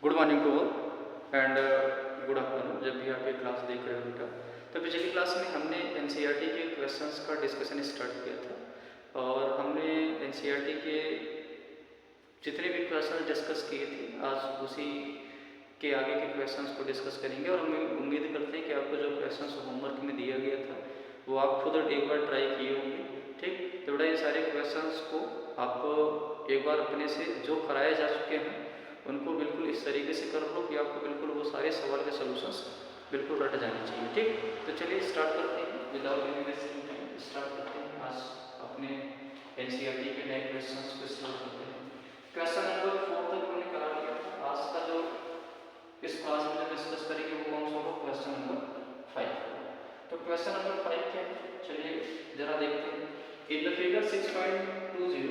Good morning to all and good afternoon जब भी आप ये क्लास देख रहे हो बेटा। तो पिछली क्लास में हमने एनसीईआरटी के क्वेश्चंस का डिस्कशन स्टार्ट किया था और हमने एनसीईआरटी के जितने भी क्वेश्चन डिस्कस किए थे आज उसी के आगे के क्वेश्चंस को डिस्कस करेंगे और हम उम्मीद करते हैं कि आपको जो क्वेश्चंस होमवर्क में दिया गया था वो आप खुद एक बार ट्राई किए होंगे। ठीक, तो बेटा इन सारे क्वेश्चंस को आप एक बार अपने से जो कराए जा चुके हैं उनको बिल्कुल इस तरीके से कर लो कि आपको बिल्कुल वो सारे सवाल के सॉल्यूशंस बिल्कुल रट जाने चाहिए। ठीक, तो चलिए स्टार्ट करते हैं without any wasting time. Start करते हैं आज अपने एनसीईआरटी के नए क्वेश्चंस को स्टार्ट करते हैं। क्वेश्चन नंबर 4 तक हमने करा लिया। आज का जो इस क्लास में जो डिस्कस करेंगे वो कौन सा होगा, क्वेश्चन नंबर 5। तो क्वेश्चन नंबर 5 क्या है, चलिए जरा देखते हैं। इन द फिगर 6.20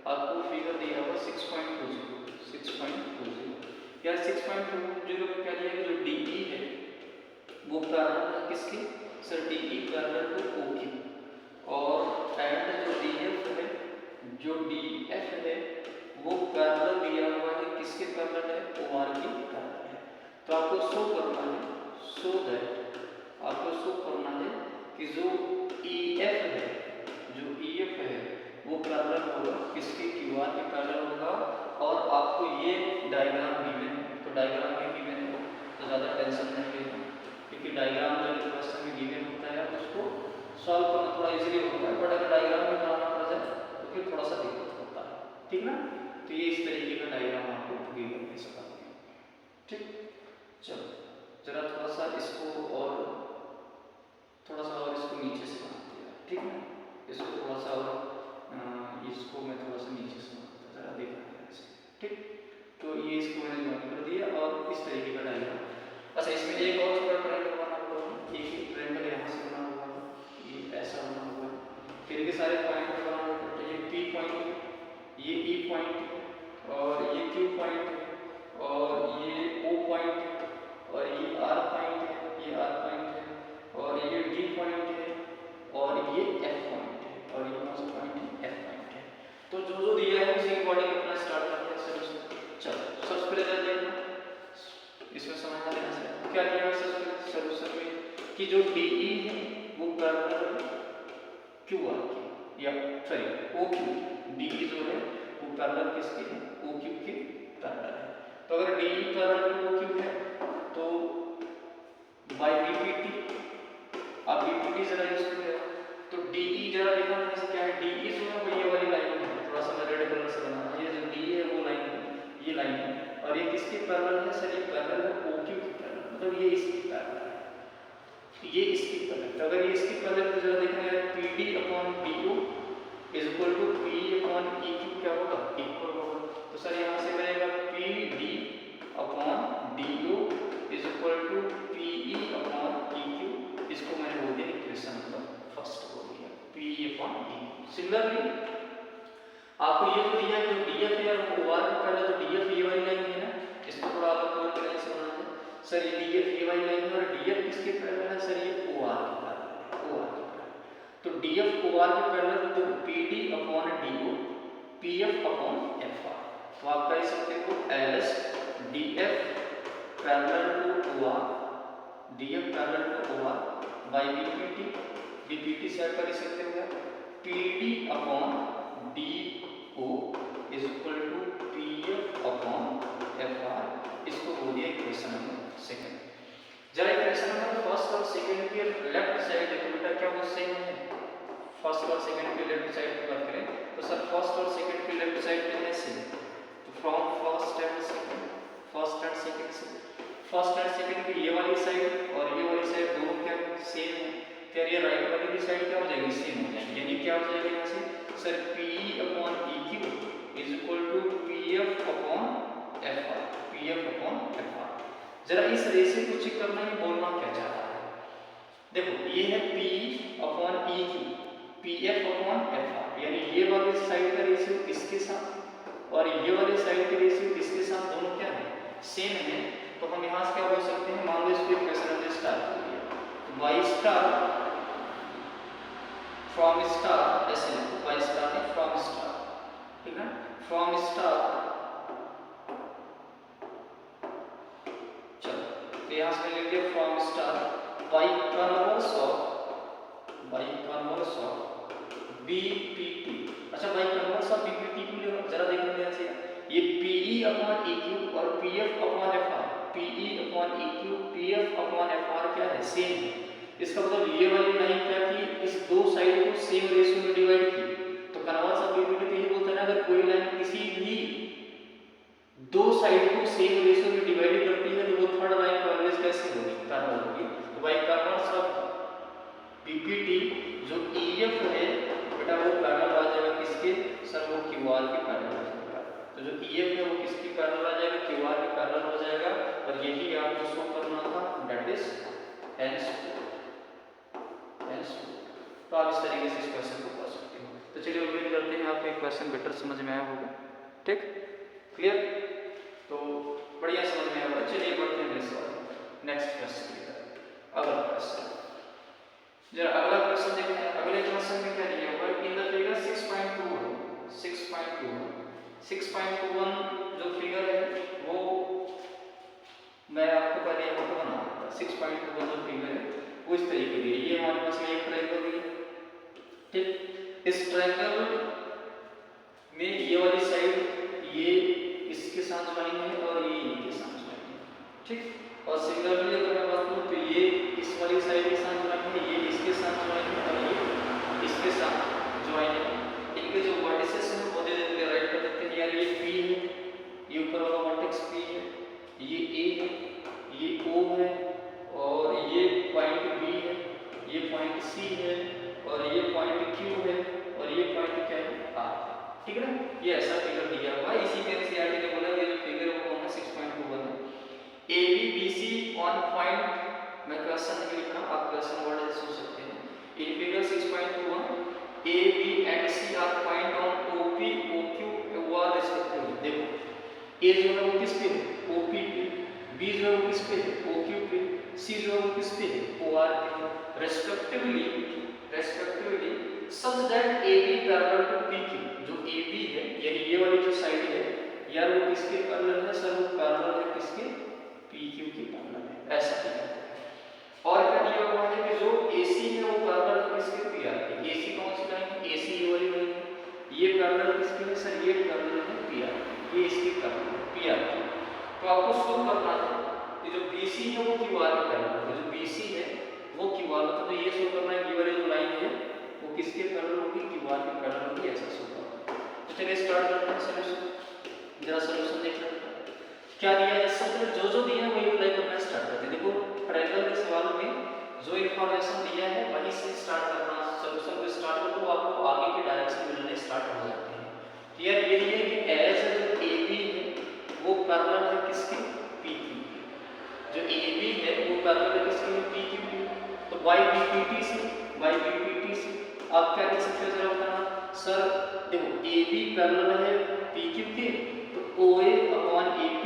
आपको फिगर दिया हुआ 6.20 या 6.20 में क्या दिया है, जो DE है वो पैरेलल है किसकी sir, DE parallel to OQ और एंड जो DF है जो DF है वो पैरेलल दिया हुआ है किसके पैरेलल है, OR की पैरेलल है। तो आपको शो करना है, सो दैट आपको शो करना है कि जो EF है वो पैरेलल होगा किसके, QR के पैरेलल होगा। और आपको ये डायग्राम गिवन है, तो डायग्राम में गिवन है तो ज़्यादा टेंशन नहीं लेना, क्योंकि डायग्राम जब क्वेश्चन में गिवन होता है उसको सॉल्व करना थोड़ा इजीली होता है, बट अगर डायग्राम में बनाना पड़ जाए तो फिर थोड़ा सा दिक्कत होता है। ठीक ना, तो ये इस तरीके का डायग्राम आपको गिवन है इसका। ठीक, चलो जरा थोड़ा सा इसको और इसको नीचे से बनाते हैं। ठीक है, इसको थोड़ा सा और इसको मैं थोड़ा सा नीचे से बनाता हूं, जरा देखना है इसे। ठीक, तो ये इसको मैंने ज्वाइन कर दिया और इस तरीके का डायग्राम। अच्छा, इसमें एक और छोटा ट्रायंगल बना हुआ है, एक ट्रायंगल यहाँ से बना हुआ है, ये ऐसा बना हुआ है, फिर के सारे पॉइंट बना हुआ है। तो ये P पॉइंट, ये E पॉइंट और ये Q पॉइंट और ये O पॉइंट और ये R पॉइंट है, ये R पॉइंट है और ये D पॉइंट है और ये F पॉइंट है और ये कौन सा पॉइंट है, F पॉइंट है। तो जो जो दिया है उसी अकॉर्डिंग अपना स्टार्ट करते हैं सॉल्यूशन। चलो सबसे पहले जरा देखना इसमें समझना लेना चाहिए क्या दिया है सॉल्यूशन में कि जो DE है वो पैरेलल QR की, या सॉरी OQ, DE जो है वो पैरेलल किसके है, OQ के पैरेलल है। तो अगर DE पैरेलल टू OQ है तो बाय BPT, आप BPT जरा यूज करिए। तो DE जरा देखना है क्या है, DE जो है वो ये वाली लाइन है, थोड़ा सा मैं रेड कलर से बनाना, ये जो DE है वो लाइन है, ये लाइन है और ये किसके पैरेलल है सर, ये पैरेलल है OQ के पैरेलल, मतलब ये इसके पैरेलल है, ये इसके पैरेलल। तो अगर ये इसके पैरेलल तो जरा देखना है PD upon DO is equal to PE upon EQ क्या होगा, इक्वल होगा। तो सर यहाँ से बनेगा PD upon DO is equal to PE upon EQ, इसको मैंने बोल दिया इक्वेशन नंबर फर्स्ट बोल दिया, PE अपॉन EQ। सिमिलरली आपको ये जो दिया जो DF है वो OR के पैरेलल, तो DF ये वाली लाइन है ना, इसको थोड़ा अलग और तरह से बनाना है सर। ये DF ये वाली लाइन है और DF किसके पैरेलल है सर, ये OR के पैरेलल है, OR के पैरेलल। तो DF OR के पैरेलल तो PD upon DO PF upon FR, तो आप कह सकते हो as DF parallel to OR, DF parallel to OR by BPT, BPT से आप कर सकते हो PD upon DO is equal to PF upon FR, इसको बोल दिया इक्वेशन नंबर सेकंड। जरा इक्वेशन नंबर फर्स्ट और सेकंड के लेफ्ट साइड देखो बेटा क्या वो सेम है, फर्स्ट और सेकंड के लेफ्ट साइड की बात करें तो सर फर्स्ट और सेकंड के लेफ्ट साइड में है सेम। तो from first and second, first and second से फर्स्ट एंड सेकंड की ये वाली साइड और ये वाली साइड दोनों क्या सेम है, फिर ये राइट वाली भी साइड क्या हो जाएगी, सेम हो जाएगी। यानी क्या हो जाएगा यहाँ से sir PE upon EQ is equal to PF upon FR, PF upon FR। जरा इस रेशियो को चेक करना है बोलना क्या चाह रहा है। देखो ये है PE upon EQ, PF upon FR, यानी ये वाली साइड का रेशियो इसके साथ और ये वाली साइड का रेशियो इसके साथ दोनों क्या है, सेम है। तो हम यहाँ से क्या बोल सकते हैं, मान लो इसको इक्वेशन हमने स्टार कर दिया, तो y स्टार फ्रॉम स्टार, ऐसे y स्टार है फ्रॉम स्टार, ठीक है, फ्रॉम स्टार तो यहाँ से लिख दिया from star by converse of BPT. अच्छा बाई कन्वर्स ऑफ बीपीटी के लिए जरा देखना ध्यान से, ये पीई अपॉन EQ और PF upon FR, PE upon EQ PF upon FR क्या है, सेम है। इसका मतलब ये वाली लाइन क्या की, इस दो साइड को सेम रेशियो में डिवाइड की। तो कन्वर्स ऑफ बीपीटी तो ये बोलता है ना, अगर कोई लाइन किसी भी दो साइड को सेम रेशियो में डिवाइड करती है तो वो थर्ड लाइन का ऑलवेज कैसे होगी, पैरेलल होगी। तो बाय कन्वर्स ऑफ बीपीटी जो EF है बेटा वो पैरेलल आ जाएगा किसके, सर वो QR के पैरेलल आ जाएगा। तो जो EF है वो किसके पैरेलल आ जाएगा, QR के पैरेलल हो जाएगा। और यही आपको शो करना था, दैट इज हेंस। तो आप इस तरीके से इस क्वेश्चन को कर सकते हो। तो चलिए उम्मीद करते हैं आपको एक क्वेश्चन बेटर समझ में आया होगा, ठीक, क्लियर। तो बढ़िया समझ में आया। चलिए बढ़ते हैं नेक्स्ट क्वेश्चन की तरफ। अगला क्वेश्चन, जरा अगला क्वेश्चन देखते हैं। अगले क्वेश्चन में क्या दिया हुआ है, इन द फिगर 6.21 जो फिगर है वो मैं आपको पहले यहाँ पर बना दूंगा। 6.21 जो फिगर है वो इस तरीके की है। ये हमारे पास में एक ट्रायंगल है, ठीक। इस ट्रायंगल में ये वाली साइड ये इसके साथ ज्वाइन है और ये इनके साथ ज्वाइन है, ठीक। और सिमिलरली अगर मैं बात करूं तो ये इस वाली साइड के साथ ज्वाइन है, ये इसके साथ ज्वाइन है और ये इसके साथ ज्वाइन है। इनके जो वर्टिसेस हैं वो दे देते हैं, राइट कर देते हैं। यार ये P है, ये ऊपर वाला वर्टेक्स P है, ये A है, ये O है और ये पॉइंट B है, ये पॉइंट C है और ये पॉइंट Q है और ये पॉइंट क्या है, R, ठीक है ना। ये ऐसा फिगर दिया हुआ है। इसी तरह से आगे ने बोला ये जो फिगर है वो है 6.21 है। ABBC ऑन पॉइंट, मैं क्वेश्चन नहीं लिख रहा, आप क्वेश्चन वर्ड सोच सकते हैं। In figure 6.21 AB and C are point on OP, OQ, OR respectively. देखो A जो है वो किस पे है, OP पे, B जो है वो किस पे है, OQ पे, C जो है वो किस पे है, OR पे, respectively such that AB parallel to PQ। जो AB है यानी ये वाली जो साइड है यार वो किसके पैरेलल है, सर वो पैरेलल है किसके, PQ के पैरेलल है, ऐसा दिया है। और क्या दिया हुआ है कि जो AC है वो पैरेलल है किसके, PR के। AC कौन सी लाइन है, AC ये वाली लाइन है। ये पैरेलल किसके है, सर ये पैरेलल है PR, ये इसके पैरेलल है PR के। तो आपको शो करना है कि जो BC है वो QR के पैरेलल है, जो BC है वो QR, मतलब तो ये शो करना है कि ये वाली जो लाइन है वो किसके पैरेलल होगी, QR के पैरेलल होगी, ऐसा शो करना है। तो चलिए स्टार्ट करते हैं सॉल्यूशन। जरा सॉल्यूशन देख लेते हैं क्या दिया है। सबसे जो दिया है वही अप्लाई करना स्टार्ट करते हैं। देखो ट्रायंगल के सवाल में जो इंफॉर्मेशन दिया है वहीं से स्टार्ट करना, सॉल्यूशन को स्टार्ट कर दो, आपको आगे के डायरेक्शन मिलने स्टार्ट हो जाते हैं। क्लियर। ये दिया है कि एज जो AB है वो पैरेलल है किसके, PQ के। जो AB है वो पैरेलल है किसके, PQ के। तो बाय BPT से आप क्या कह सकते हो, जरा बताना। सर देखो AB पैरेलल है PQ के, तो OA upon AP,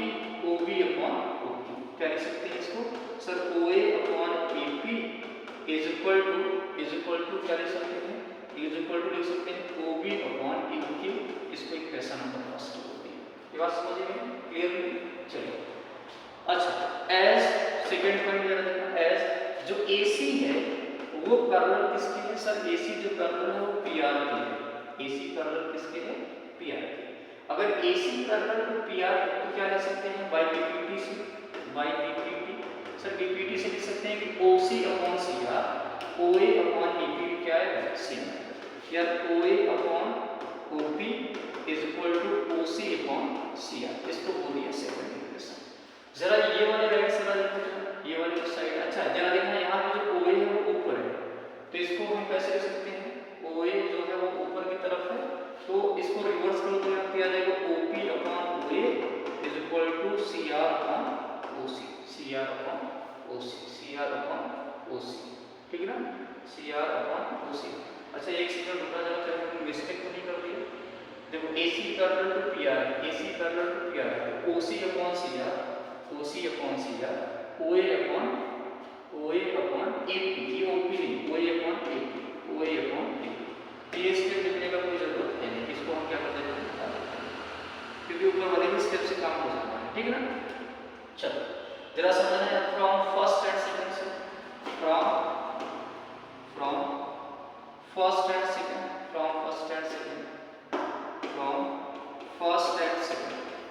OB upon OQ क्या लिख सकते हैं इसको, sir OA upon AP is equal to क्या लिख सकते हैं, इज इक्वल टू लिख सकते हैं OB अपॉन AQ। इसको एक क्वेश्चन नंबर फर्स्ट होती है, ये बात समझ में क्लियर। चलिए अच्छा, एज सेकंड पॉइंट जरा देखना, एज जो AC है वो पैरेलल किसके है, सर AC जो पैरेलल है वो PR के है। AC पैरेलल किसके है, PR के। अगर AC पैरेलल टू PR है तो क्या लिख सकते हैं, बाय BPT से, बाय BPT। सर BPT से लिख सकते हैं कि OC upon CR, OA upon AP क्या है, सेम है यार। OA upon OP is equal to OC upon CR। इसको बोल दिया सेकंड इक्वेशन। जरा ये वाले राइट साइड देखो, ये वाली साइड। अच्छा जरा देखना यहाँ पे जो OA है वो ऊपर है, तो इसको हम कैसे लिख सकते हैं, OA जो है वो ऊपर की तरफ है, तो इसको रिवर्स करो तो क्या आ जाएगा, OP upon OA is equal to CR upon OC, CR upon OC, ठीक है ना, CR अपॉन OC। अच्छा एक सेकंड रुकना जरा, कहीं मिस्टेक तो नहीं कर दिया। देखो AC parallel to PR, AC parallel to PR, OC upon CR, OA upon AP, ये OP नहीं, OA अपॉन AP। ये स्टेप लिखने का कोई जरूरत है नहीं, इसको हम क्या कर देते हैं, क्योंकि ऊपर वाले ही स्टेप से काम हो जाता है, ठीक है ना। चलो जरा समझना है, फ्रॉम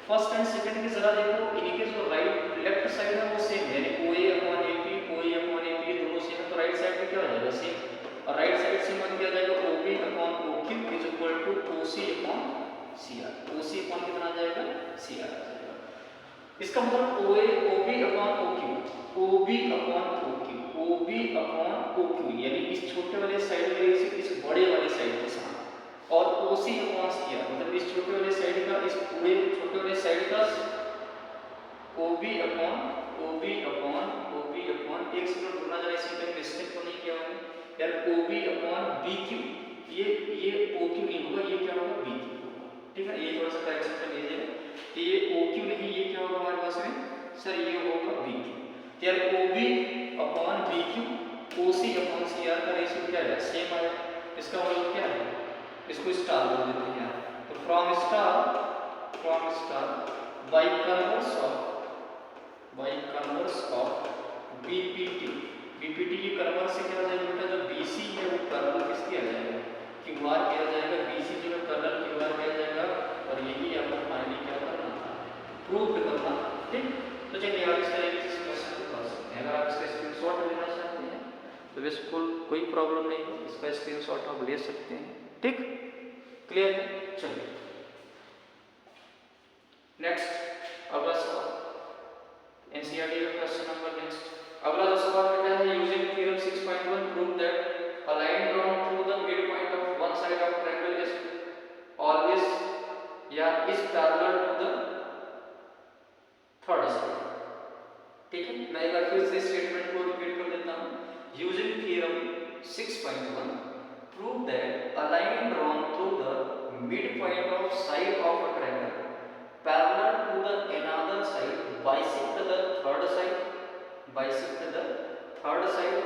फर्स्ट एंड सेकंड की जरा देखो, इनके जो राइट लेफ्ट साइड है वो सेम है, यानी OA upon AP, OA upon AP ये दोनों सेम है, तो राइट साइड में क्या हो जाएगा सेम, और राइट साइड से मान किया जाएगा OB upon OQ is equal to OC upon CR, OC upon कितना आ जाएगा CR आ जाएगा। इसका मतलब OA OB upon OQ, OB upon OQ, OB upon OQ यानी इस छोटे वाले साइड में इस बड़े वाले साइड के साथ, और OC अपॉन CR मतलब इस छोटे वाले साइड का इस पूरे छोटे वाले साइड का OB अपॉन एक सेकंड रुकना जरा, इसी में मिस्टेक तो नहीं किया मैंने यार, OB अपॉन BQ, ये OQ नहीं होगा, ये क्या होगा BQ होगा, ठीक है, ये थोड़ा सा करेक्शन कर लीजिएगा, तो ये OQ नहीं, ये क्या होगा हमारे पास में सर, ये होगा BQ, यार OB upon BQ OC upon CR का रेशियो क्या है सेम आया, इसका मतलब क्या है, इसको स्टार बोल देते हैं यार, तो from star by converse of BPT ये कन्वर्स से क्या हो जाएगा बेटा, जो BC है वो कर्नल किसकी आ जाएगा, QR किया जाएगा, BC जो है कर्नल QR किया जाएगा, और यही आपको फाइनली क्या करना था, प्रूव करना, ठीक। तो चलिए आप इस तरीके से क्वेश्चन को कर सकते हैं, अगर आप इसका स्क्रीनशॉट लेना चाहते हैं तो बिल्कुल कोई प्रॉब्लम नहीं है, इसका स्क्रीनशॉट आप ले सकते हैं, ठीक, क्लियर है। चलिए नेक्स्ट अगला सवाल, एनसीईआरटी का क्वेश्चन नंबर नेक्स्ट, अगला जो सवाल बेटा है, using theorem 6.1 prove that a line drawn through the mid point of one side of triangle is always या is parallel to the third side, ठीक है। मैं एक बार फिर से स्टेटमेंट को रिपीट कर देता हूं, using theorem 6.1 prove that a line drawn through the mid point of side of a triangle parallel to the another side bisect the third side,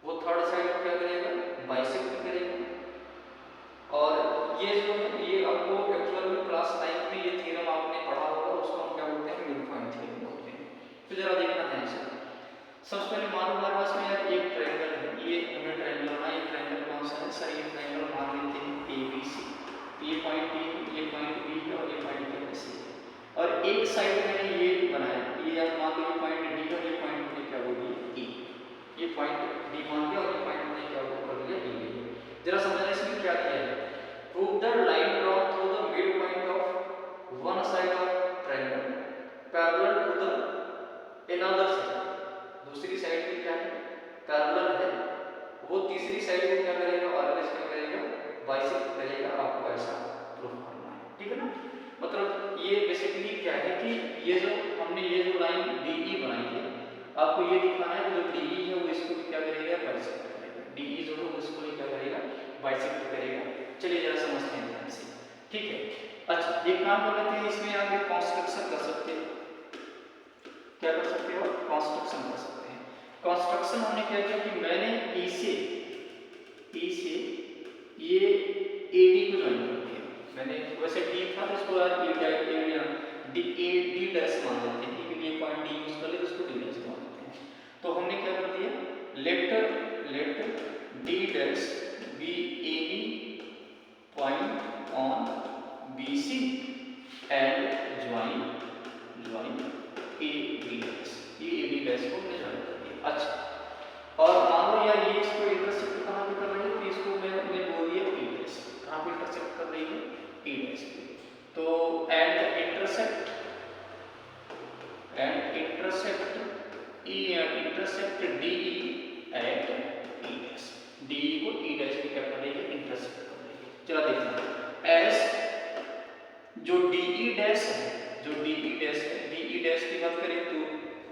वो थर्ड साइड को क्या करेगा बाइसेक्ट करेगा, और ये जो है ये आपको एक्चुअल में क्लास 9 में ये थ्योरम आपने पढ़ा होगा, उसको हम क्या बोलते हैं मिड पॉइंट थ्योरम बोलते हैं। तो जरा देखना ध्यान से, सबसे पहले मान लो हमारे पास में यार एक ट्रायंगल है, ये हमें ट्रायंगल बना, ये ट्रायंगल कौन सा है सर, ये ट्रायंगल मान लेते हैं ABC, ये पॉइंट B, ये पॉइंट B है और ये पॉइंट C है, और एक साइड मैंने ये बनाया, ये आप मान लो ये पॉइंट D है, ये पॉइंट मैंने क्या बोल दिया E, ये पॉइंट D मान लिया और ये पॉइंट मैंने क्या बोल दिया E। जरा समझना इसमें क्या किया है, prove the line drawn through the mid point of one side of triangle parallel to the another side, दूसरी साइड की क्या है पैरेलल है, वो तीसरी साइड को क्या करेगा ऑलवेज क्या करेगा बाइसेक्ट करेगा, आपको ऐसा प्रूफ करना है, ठीक है ना। मतलब ये बेसिकली क्या है कि ये जो हमने ये जो लाइन DE बनाई है, आपको ये दिखाना है कि जो DE है वो इसको क्या करेगा बाइसेक्ट करेगा, DE जो है वो इसको क्या करेगा बाइसेक्ट करेगा। चलिए जरा समझते हैं ध्यान से, ठीक है। अच्छा एक काम कर लेते हैं, इसमें आप एक कंस्ट्रक्शन कर सकते हो, क्या कर सकते हो कंस्ट्रक्शन कर सकते हैं। कंस्ट्रक्शन हमने क्या किया कि मैंने E से ये AD को ज्वाइन कर दिया, मैंने वैसे D था तो इसको यार D डैश मान लेते हैं, क्योंकि ये पॉइंट D यूज कर ले तो इसको D डैश मान लेते हैं। तो हमने क्या कर दिया, let D dash B AB point on BC and join AB dash, ये AB dash को हमने ज्वाइन कर दिया। अच्छा और मान लो यार ये इसको इंटरसेक्ट कहाँ पे कर रही है, तो इसको मैंने बोल दिया E dash, कहाँ पे इंटरसेक्ट कर रही है E dash पे, तो and intersect DE at E dash, DE को E dash पे क्या कर रही है इंटरसेक्ट कर रही है। चला देखना एस जो DE डैश है, DE डैश की बात करें तो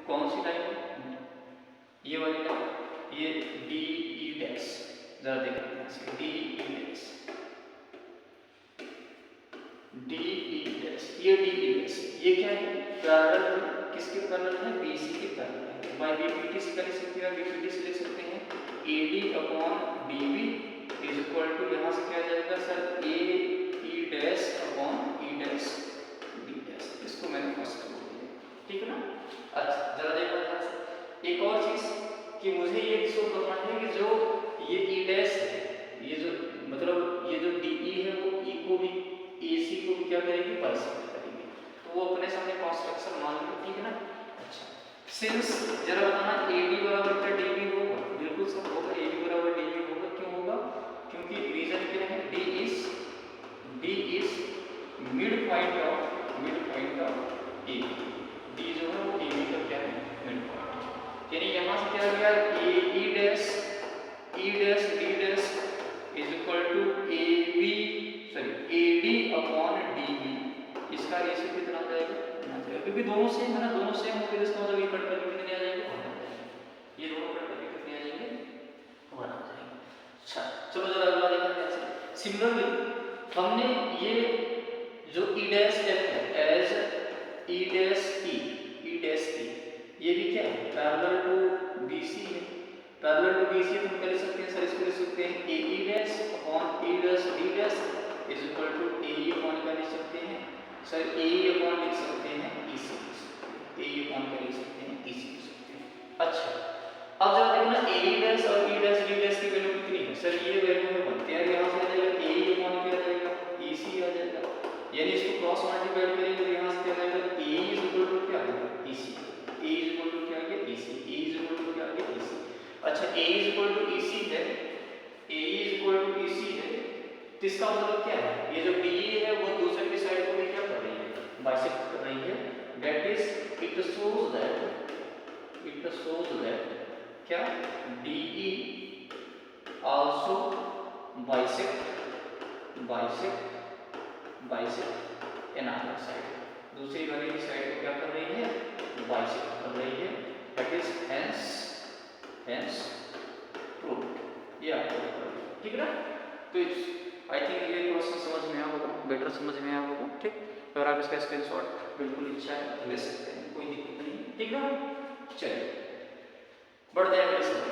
कौन सी लाइन है, ये वाली लाइन, ये DE डैश, जरा देखना DE डैश, ये DE डैश ये क्या है पैरेलल, किसके पैरेलल है BC के पैरेलल है, बाय BPT से कर सकते हैं, BPT से लिख सकते हैं AD upon DB is equal to, यहाँ से क्या जाएगा sir AE dash upon E dash D dash, इसको मैंने फर्स्ट बोल दिया, ठीक है ना। अच्छा जरा देखो ध्यान से एक और चीज कि मुझे ये शो करना है कि जो ये E डैश है, ये जो मतलब ये जो DE है वो E को भी AC को भी क्या करेगी बाइसेक्ट करेगी, सिंस जरा बताना AD बराबर क्या DB होगा, बिल्कुल सब होगा, AD बराबर DB होगा। क्यों होगा? क्योंकि रीजन क्या है, D is mid point of A, D जो है वो AB का क्या है, मिड पॉइंट। यानी यहाँ से क्या गया, E dash D dash is equal to AD upon DB। इसका रेशियो कितना आ जाएगा, क्योंकि दोनों सेम है ना, दोनों सेम हो गए, इसका मतलब ये कट करके कितने आ जाएंगे, ये दोनों कट करके कितने आ जाएंगे, 1 आ जाएंगे। अच्छा चलो जरा अगला देखते हैं। ऐसे सिमिलरली हमने ये जो E डैश F है एज E डैश E ये भी क्या है, पैरेलल टू BC है। पैरेलल टू BC तो हम कर सकते हैं सर, इसको लिख सकते हैं AE dash upon E dash D dash is equal to AE upon क्या लिख सकते हैं सर, AE अपॉन लिख सकते हैं EC, AE अपॉन क्या लिख सकते हैं, EC लिख सकते हैं। अच्छा अब जरा देखना AE डैश और E डैश D डैश की वैल्यू कितनी है सर, ये वैल्यू है 1, यार यहाँ से आ जाएगा AE अपॉन क्या आ जाएगा, EC आ जाएगा। यानी इसको क्रॉस मल्टीप्लाई करेंगे तो यहाँ से क्या आएगा, AE इज इक्वल टू क्या आएगा, EC, AE is equal to क्या आ गया, EC, AE is equal to क्या आ गया, EC। अच्छा AE is equal to EC है, AE is equal to EC है, तो इसका मतलब क्या है, ये जो DE है वो दूसरे की साइड को भी क्या कर रही है, बाइसेक्ट कर रही है। That is it shows that क्या DE also bisect another side, दूसरी वाली की साइड को क्या कर रही है, बाइसेक्ट कर रही है। दैट इज हेंस प्रूव्ड, ये आपको ठीक है ना। तो आई थिंक ये क्वेश्चन समझ में आया होगा, बेटर समझ में आया होगा, ठीक। अगर आप इसका स्क्रीनशॉट बिल्कुल इच्छा है तो ले सकते हैं, कोई दिक्कत नहीं, ठीक ना। चलिए बढ़ते हैं अगले सवाल,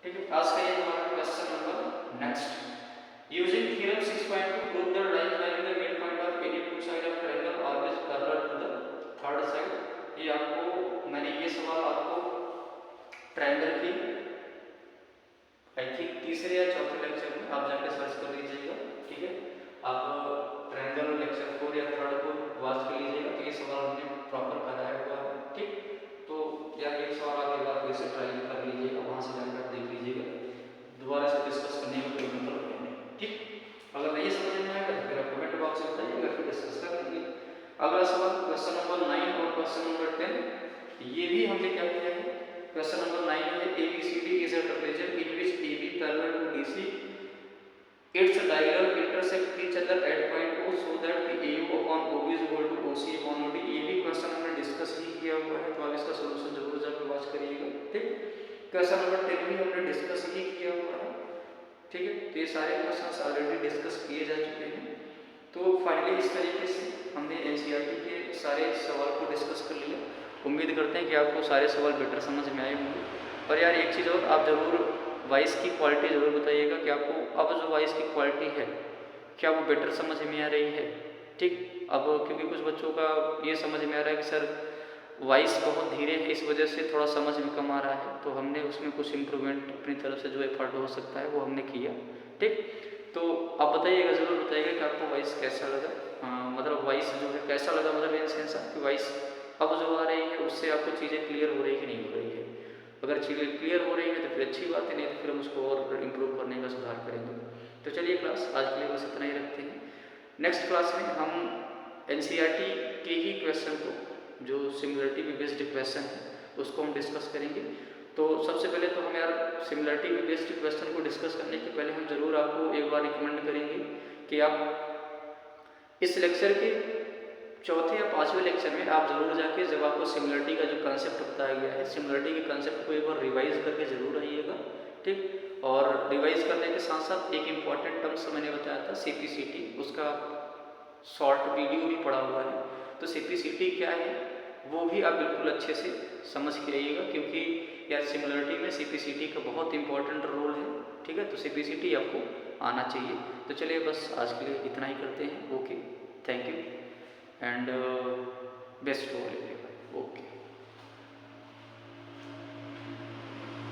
ठीक है। आज का ये हमारा question number next, using theorem 6.2 prove that line having the midpoint of any two side of triangle always parallel to the third side। ये आपको मैंने ये सवाल आपको ट्रायंगल की आई थिंक तीसरे या चौथे लेक्चर में आप जाकर सर्च कर लीजिएगा, ठीक है। आप ट्रायंगल लेक्चर 4 या 3 को वॉच कर लीजिएगा, तो ये सवाल हमने प्रॉपर कराया हुआ है, ठीक। तो यार ये सवाल आप एक बार फिर से ट्राई कर लीजिएगा, वहाँ से जाकर देख लीजिएगा, दोबारा से डिस्कस करने में कोई मतलब नहीं, ठीक। अगर नहीं समझ में आएगा तो फिर आप कमेंट बॉक्स में बताइएगा, फिर डिस्कस कर लेंगे। अगला सवाल क्वेश्चन नंबर 9 और क्वेश्चन नंबर 10, ये भी हमने क्या किया है। क्वेश्चन नंबर 9 है ABCD is a trapezoid in which AB parallel to DC, its diagonal intersect each other at point O so that the AU upon OB is equal to OC upon OD। ये भी question हमने discuss ही किया हुआ है, तो आप इसका solution जरूर जाकर वॉच करिएगा, ठीक। क्वेश्चन नंबर 10 भी हमने डिस्कस ही किया हुआ है, ठीक है। तो ये सारे क्वेश्चंस ऑलरेडी डिस्कस किए जा चुके हैं। तो फाइनली इस तरीके से हमने NCERT के सारे सवाल को डिस्कस कर लिया। उम्मीद करते हैं कि आपको सारे सवाल बेटर समझ में आए होंगे। और यार एक चीज़ और, आप ज़रूर वॉइस की क्वालिटी ज़रूर बताइएगा कि आपको अब जो वॉइस की क्वालिटी है क्या वो बेटर समझ में आ रही है, ठीक। अब क्योंकि कुछ बच्चों का ये समझ में आ रहा है कि सर वॉइस बहुत धीरे है, इस वजह से थोड़ा समझ में कम आ रहा है, तो हमने उसमें कुछ इम्प्रूवमेंट अपनी तरफ से जो एफर्ट हो सकता है वो हमने किया, ठीक। तो आप बताइएगा, ज़रूर बताइएगा कि आपको वॉइस कैसा लगा, मतलब वॉइस जो है कैसा लगा, मतलब इन सेंस आपकी वॉइस अब जो आ रही है उससे आपको चीज़ें क्लियर हो रही है कि नहीं हो रही है। अगर चीज़ें क्लियर हो रही है तो फिर अच्छी बात है, नहीं तो फिर हम उसको और इम्प्रूव करने का सुधार करेंगे। तो चलिए क्लास आज के लिए बस इतना ही रखते हैं। नेक्स्ट क्लास में हम NCERT के ही क्वेश्चन को, जो सिमिलरिटी में बेस्ड क्वेश्चन है, उसको हम डिस्कस करेंगे। तो सबसे पहले तो हम यार सिमिलरिटी में बेस्ड क्वेश्चन को डिस्कस करने के पहले हम ज़रूर आपको एक बार रिकमेंड करेंगे कि आप इस लेक्चर के चौथे या पांचवें लेक्चर में आप जरूर जाके, जब आपको सिमिलरिटी का जो कंसेप्ट बताया गया है, सिमिलरिटी के कंसेप्ट को एक बार रिवाइज करके जरूर आइएगा, ठीक। और रिवाइज करने के साथ साथ एक इम्पॉर्टेंट टर्म्स मैंने बताया था CPCT, उसका शॉर्ट वीडियो भी पड़ा हुआ है। तो CPCT क्या है वो भी आप बिल्कुल अच्छे से समझ के आइएगा, क्योंकि यार सिमिलरिटी में CPCT का बहुत इंपॉर्टेंट रोल है, ठीक है। तो CPCT आपको आना चाहिए। तो चलिए बस आज के लिए इतना ही करते हैं। Okay, thank you and best of all.